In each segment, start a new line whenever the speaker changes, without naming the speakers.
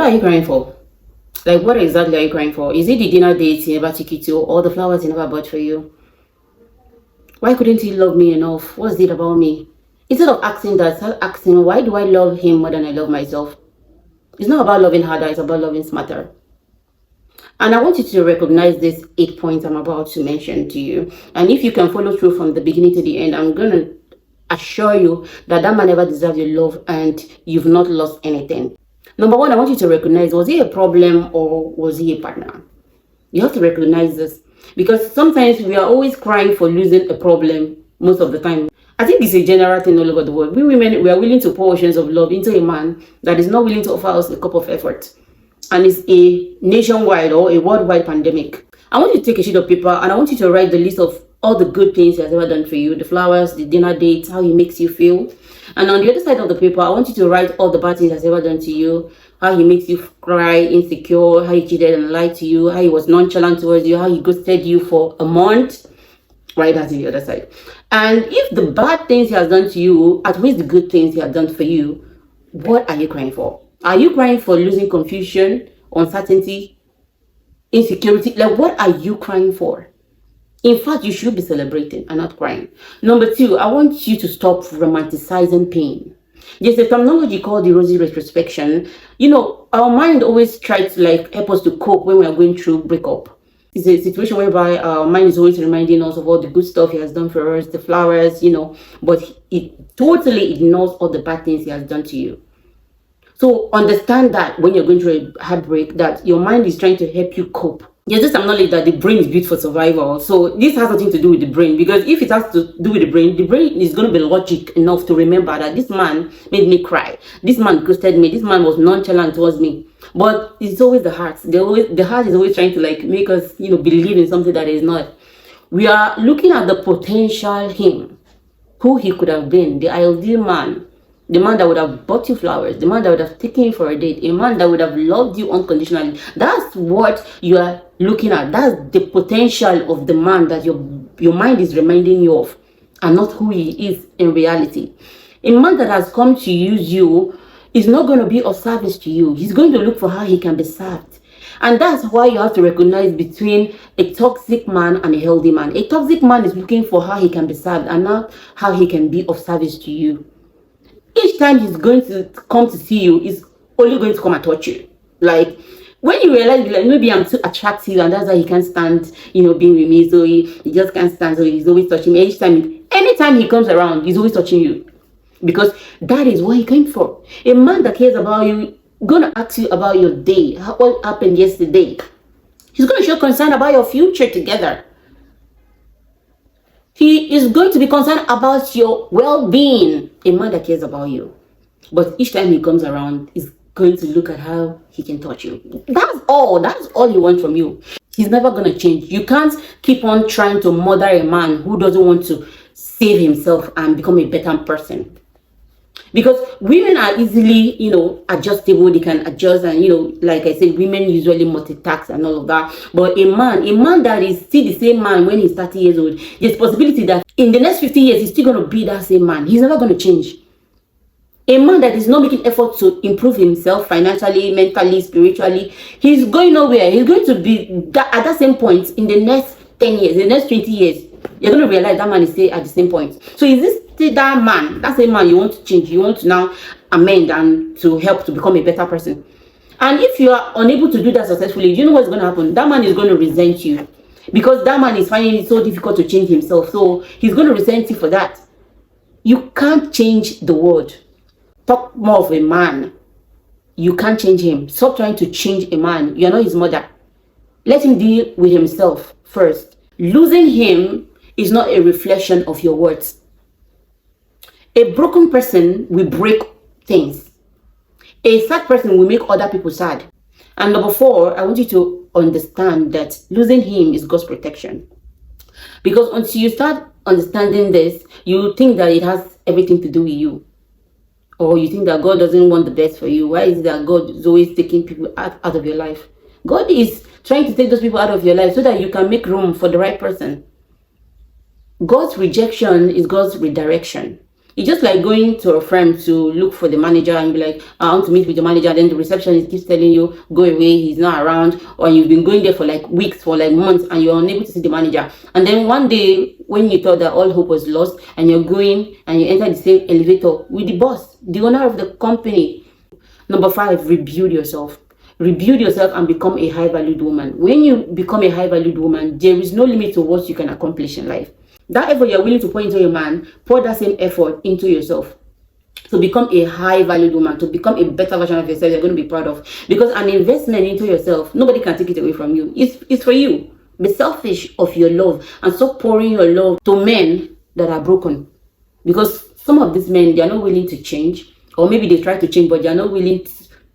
are you crying for? Like, what exactly are you crying for? Is it the dinner date he never took you to, or the flowers he never bought for you? Why couldn't he love me enough? What's it about me? Instead of asking that, start asking, why do I love him more than I love myself? It's not about loving harder, it's about loving smarter. And I want you to recognize these 8 points I'm about to mention to you. And if you can follow through from the beginning to the end, I'm going to assure you that that man never deserves your love and you've not lost anything. Number one, I want you to recognize, was he a problem or was he a partner? You have to recognize this, because sometimes we are always crying for losing a problem most of the time. I think it's a general thing all over the world. We women, we are willing to pour oceans of love into a man that is not willing to offer us a cup of effort. And it's a nationwide or a worldwide pandemic. I want you to take a sheet of paper and I want you to write the list of all the good things he has ever done for you. The flowers, the dinner dates, how he makes you feel. And on the other side of the paper, I want you to write all the bad things he has ever done to you. How he makes you cry, insecure, how he cheated and lied to you, how he was nonchalant towards you, how he ghosted you for a month. Write that to the other side. And if the bad things he has done to you outweighs the good things he has done for you, what are you crying for? Are you crying for losing confusion, uncertainty, insecurity? Like, what are you crying for? In fact, you should be celebrating and not crying. Number two, I want you to stop romanticizing pain. There's a terminology called the rosy retrospection. You know, our mind always tries to like help us to cope when we are going through breakup. It's a situation whereby our mind is always reminding us of all the good stuff he has done for us, the flowers, you know, but it totally ignores all the bad things he has done to you. So understand that when you're going through a heartbreak, that your mind is trying to help you cope. There's this acknowledge that the brain is built for survival. So this has nothing to do with the brain, because if it has to do with the brain is going to be logic enough to remember that this man made me cry. This man ghosted me. This man was nonchalant towards me. But it's always the heart. The heart is always trying to like make us, you know, believe in something that is not. We are looking at the potential him, who he could have been, the ideal man. The man that would have bought you flowers, the man that would have taken you for a date, a man that would have loved you unconditionally. That's what you are looking at. That's the potential of the man that your mind is reminding you of, and not who he is in reality. A man that has come to use you is not going to be of service to you. He's going to look for how he can be served. And that's why you have to recognize between a toxic man and a healthy man. A toxic man is looking for how he can be served and not how he can be of service to you. Each time he's going to come to see you, he's only going to come and touch you. Like, when you realize, like, maybe I'm too attractive and that's why he can't stand, you know, being with me. So he just can't stand, so he's always touching me. Anytime he comes around, he's always touching you. Because that is what he came for. A man that cares about you, gonna ask you about your day, what happened yesterday. He's gonna show concern about your future together. He is going to be concerned about your well-being. A man that cares about you. But each time he comes around, he's going to look at how he can touch you. That's all. That's all he wants from you. He's never going to change. You can't keep on trying to murder a man who doesn't want to save himself and become a better person. Because women are easily, you know, adjustable. They can adjust, and, you know, like I said, women usually multitask and all of that. But a man that is still the same man when he's 30 years old, there's possibility that in the next 50 years, he's still going to be that same man. He's never going to change. A man that is not making effort to improve himself financially, mentally, spiritually, he's going nowhere. He's going to be at that same point in the next 10 years, in the next 20 years. You're going to realize that man is still at the same point. So is this still that man, that same man you want to change, you want to now amend and to help to become a better person? And if you are unable to do that successfully, you know what's going to happen? That man is going to resent you, because that man is finding it so difficult to change himself. So he's going to resent you for that. You can't change the world. Talk more of a man. You can't change him. Stop trying to change a man. You're not his mother. Let him deal with himself first. Losing him is not a reflection of your words. A broken person will break things. A sad person will make other people sad. And number 4, I want you to understand that losing him is God's protection. Because until you start understanding this, you think that it has everything to do with you. Or you think that God doesn't want the best for you. Why is it that God is always taking people out of your life? God is trying to take those people out of your life so that you can make room for the right person. God's rejection is God's redirection. It's just like going to a firm to look for the manager and be like, I want to meet with the manager. Then the receptionist keeps telling you, go away, he's not around. Or you've been going there for like weeks, for like months, and you're unable to see the manager. And then one day, when you thought that all hope was lost, and you're going and you enter the same elevator with the boss, the owner of the company. Number 5, rebuild yourself. Rebuild yourself and become a high-valued woman. When you become a high-valued woman, there is no limit to what you can accomplish in life. That effort you're willing to pour into a man, pour that same effort into yourself to become a high-valued woman, to become a better version of yourself you're going to be proud of. Because an investment into yourself, nobody can take it away from you. It's for you. Be selfish of your love and stop pouring your love to men that are broken. Because some of these men, they are not willing to change, or maybe they try to change, but they are not willing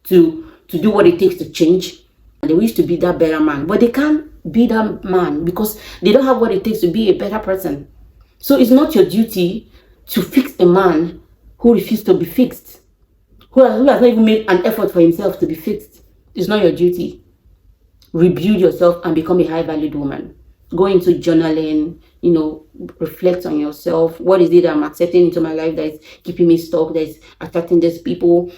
to do what it takes to change. And they wish to be that better man, but they can't be that man because they don't have what it takes to be a better person. So it's not your duty to fix a man who refuses to be fixed, who has not even made an effort for himself to be fixed. It's not your duty. Rebuild yourself and become a high-valued woman. Go into journaling, reflect on yourself. What is it that I'm accepting into my life that is keeping me stuck, that is attracting these people?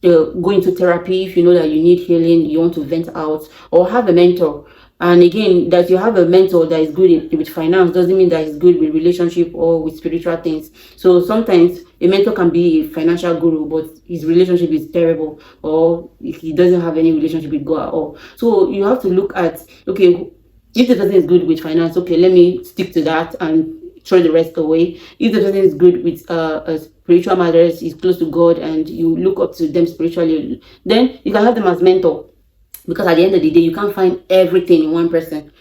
Go into therapy if you know that you need healing, you want to vent out, or have a mentor. And again, that you have a mentor that is good with finance doesn't mean that he's good with relationship or with spiritual things. So sometimes a mentor can be a financial guru, but his relationship is terrible, or he doesn't have any relationship with God at all. So you have to look at, okay, if the person is good with finance, okay, let me stick to that and throw the rest away. If the person is good with spiritual matters, is close to God, and you look up to them spiritually, then you can have them as mentor. Because at the end of the day, you can't find everything in one person.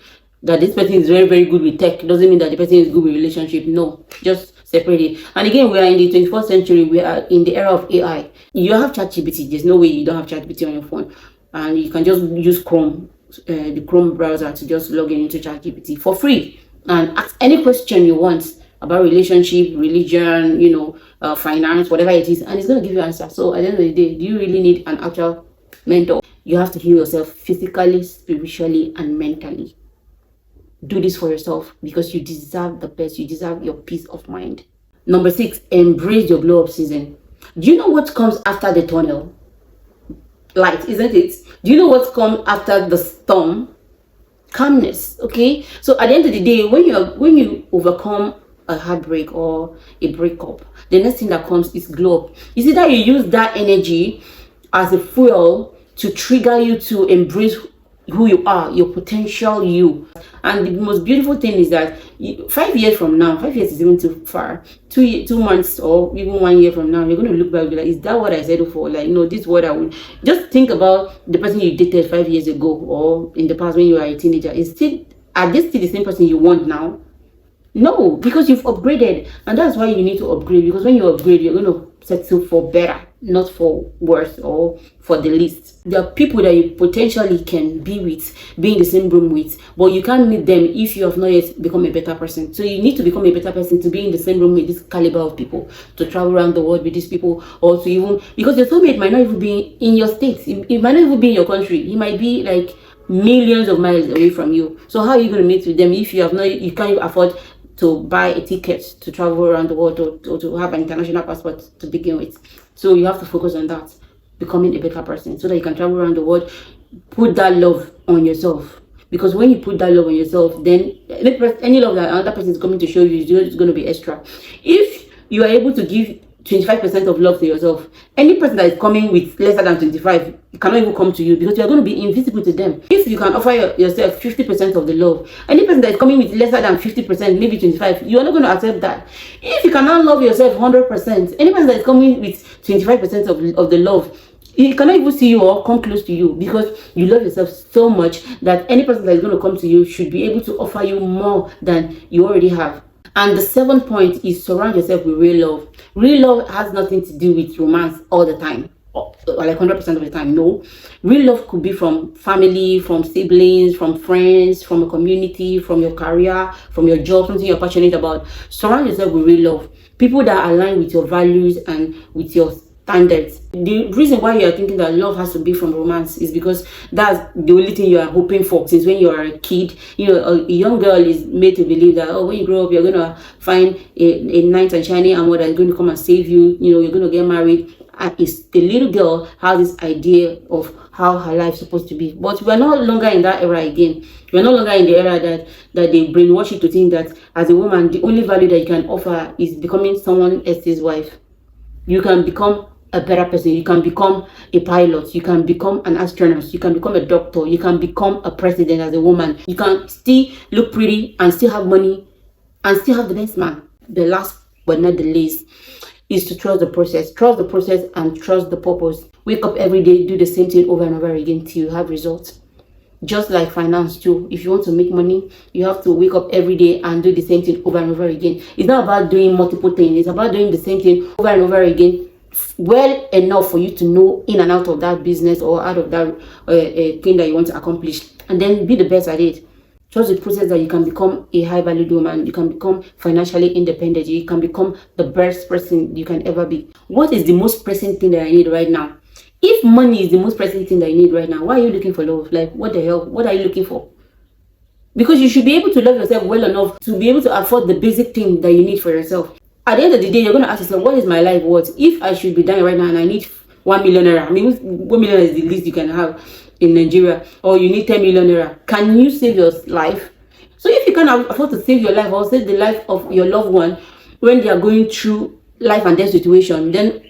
That this person is very, very good with tech doesn't mean that the person is good with relationship. No, just separate it. And again, we are in the 21st century. We are in the era of AI. You have ChatGPT. There's no way you don't have ChatGPT on your phone. And you can just use Chrome, the Chrome browser, to just log in into ChatGPT for free. And ask any question you want about relationship, religion, finance, whatever it is. And it's going to give you an answer. So at the end of the day, do you really need an actual mentor? You have to heal yourself physically, spiritually, and mentally. Do this for yourself because you deserve the best. You deserve your peace of mind. Number 6, embrace your glow up season. Do you know what comes after the tunnel? Light, isn't it? Do you know what comes after the storm? Calmness. Okay. So at the end of the day, when you overcome a heartbreak or a breakup, the next thing that comes is glow up. You see that you use that energy as a fuel to trigger you to embrace who you are, your potential you. And the most beautiful thing is that 5 years from now, 5 years is even too far, 2 months or even 1 year from now, you're going to look back and be like, is that what I settled for? Like, no, this is what I would. Just think about the person you dated 5 years ago or in the past when you were a teenager. Are they still the same person you want now? No, because you've upgraded. And that's why you need to upgrade, because when you upgrade, you're going to settle for better, not for worse or for the least. There are people that you potentially can be in the same room with, but you can't meet them if you have not yet become a better person. So you need to become a better person to be in the same room with this caliber of people, to travel around the world with these people, or to even, because your soulmate might not even be in your state, it might not even be in your country, he might be like millions of miles away from you. So how are you going to meet with them if you can't afford to buy a ticket to travel around the world or to have an international passport to begin with? So you have to focus on that, becoming a better person, so that you can travel around the world. Put that love on yourself, because when you put that love on yourself, then any love that another person is coming to show you is going to be extra. If you are able to give 25% of love to yourself, any person that is coming with lesser than 25, it cannot even come to you, because you are going to be invisible to them. If you can offer yourself 50% of the love, any person that is coming with lesser than 50%, maybe 25, you are not going to accept that. If you cannot love yourself 100%, any person that is coming with 25% of the love, he cannot even see you or come close to you, because you love yourself so much that any person that is going to come to you should be able to offer you more than you already have. And the 7th point is surround yourself with real love. Real love has nothing to do with romance all the time, or like 100% of the time. No, real love could be from family, from siblings, from friends, from a community, from your career, from your job, something you're passionate about. Surround yourself with real love, people that align with your values and with your standards. The reason why you are thinking that love has to be from romance is because that's the only thing you are hoping for since when you are a kid. You know, a young girl is made to believe that, oh, when you grow up, you're going to find a knight and shiny armor that's going to come and save you. You know, you're going to get married. And it's the little girl has this idea of how her life is supposed to be. But we're no longer in that era again. We're no longer in the era that they brainwash you to think that as a woman, the only value that you can offer is becoming someone else's wife. You can become a better person. You can become a pilot. You can become an astronaut. You can become a doctor. You can become a president as a woman. You can still look pretty and still have money and still have the best man. The last but not the least is to trust the process. Trust the process and trust the purpose. Wake up every day, do the same thing over and over again till you have results. Just like finance too. If you want to make money, you have to wake up every day and do the same thing over and over again. It's not about doing multiple things. It's about doing the same thing over and over again, well enough for you to know in and out of that business or out of that thing that you want to accomplish, and then be the best at it. Trust the process that you can become a high-valued woman. You can become financially independent. You can become the best person you can ever be. What is the most pressing thing that I need right now? If money is the most pressing thing that you need right now, why are you looking for love? Like, what the hell? What are you looking for? Because you should be able to love yourself well enough to be able to afford the basic thing that you need for yourself. At the end of the day, you're going to ask yourself, what is my life worth? If I should be dying right now and I need 1 million naira, I mean, 1 million is the least you can have in Nigeria, or you need 10 million naira, can you save your life? So if you can't afford to save your life or save the life of your loved one when they are going through life and death situation, then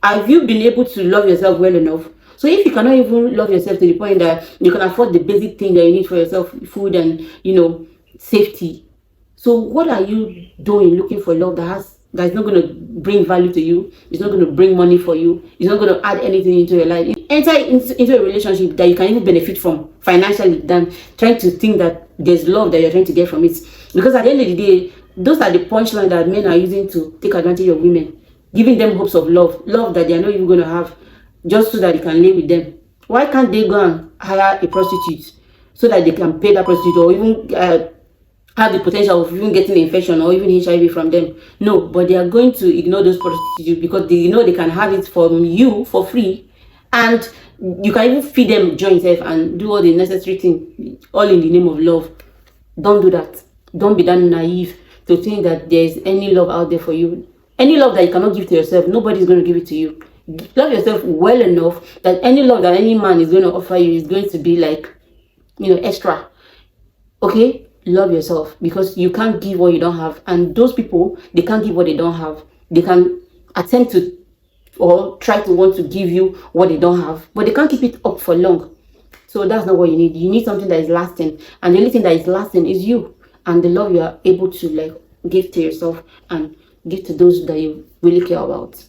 have you been able to love yourself well enough? So if you cannot even love yourself to the point that you can afford the basic thing that you need for yourself, food and, you know, safety, so what are you doing looking for love that's not going to bring value to you? It's not going to bring money for you. It's not going to add anything into your life. Enter into a relationship that you can even benefit from financially than trying to think that there's love that you're trying to get from it. Because at the end of the day, those are the punchline that men are using to take advantage of women, giving them hopes of love that they're not even going to have, just so that they can live with them. Why can't they go and hire a prostitute so that they can pay that prostitute, or even have the potential of even getting infection or even HIV from them? No, but they are going to ignore those prostitutes because they know they can have it from you for free, and you can even feed them joint self and do all the necessary things, all in the name of love. Don't do that. Don't be that naive to think that there is any love out there for you. Any love that you cannot give to yourself, nobody's going to give it to you. Love yourself well enough that any love that any man is going to offer you is going to be like, you know, extra. Okay? Love yourself, because you can't give what you don't have, and those people, they can't give what they don't have. They can attempt to or try to want to give you what they don't have, but they can't keep it up for long. So that's not what you need. You need something that is lasting, and the only thing that is lasting is you and the love you are able to like give to yourself and give to those that you really care about.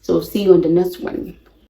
So see you on the next one.